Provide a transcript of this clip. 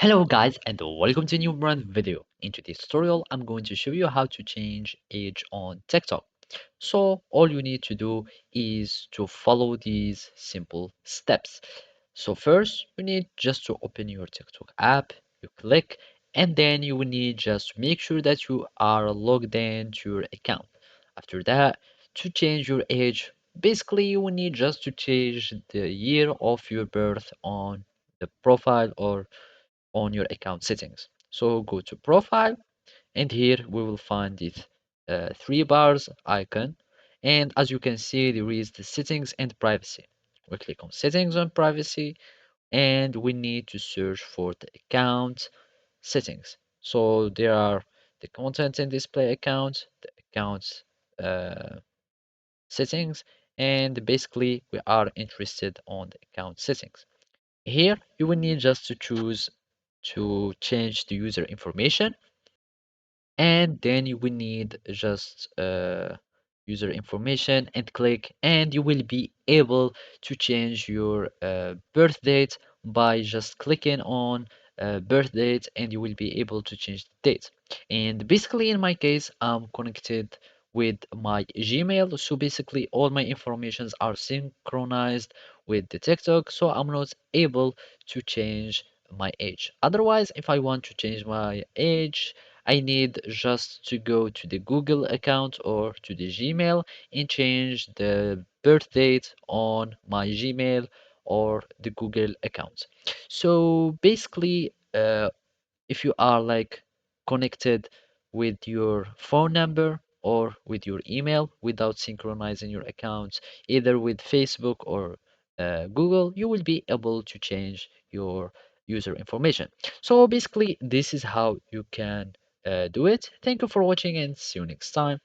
Hello guys and welcome to a new brand video. In today's tutorial, I'm going to show you how to change age on TikTok. So all you need to do is to follow these simple steps. So first, you need just to open your TikTok app, you click, and then you will need just to make sure that you are logged in to your account. After that, to change your age, basically you will need just to change the year of your birth on the profile or on your account settings. So go to profile and here we will find this three bars icon, and as you can see there is the settings and privacy. We click on settings and privacy and we need to search for the account settings. So there are the content and display account, the account uh, settings, and basically we are interested on the account settings. Here you will need just to choose to change the user information, and then you will need just user information and click, and you will be able to change your birth date by just clicking on birth date, and you will be able to change the date. And basically in my case I'm connected with my Gmail, so basically all my informations are synchronized with the TikTok, so I'm not able to change my age. Otherwise, if I want to change my age, I need just to go to the Google account or to the Gmail and change the birth date on my Gmail or the Google account. So basically, if you are like connected with your phone number or with your email without synchronizing your accounts, either with Facebook or Google, you will be able to change your user information. So basically, this is how you can do it. Thank you for watching and see you next time.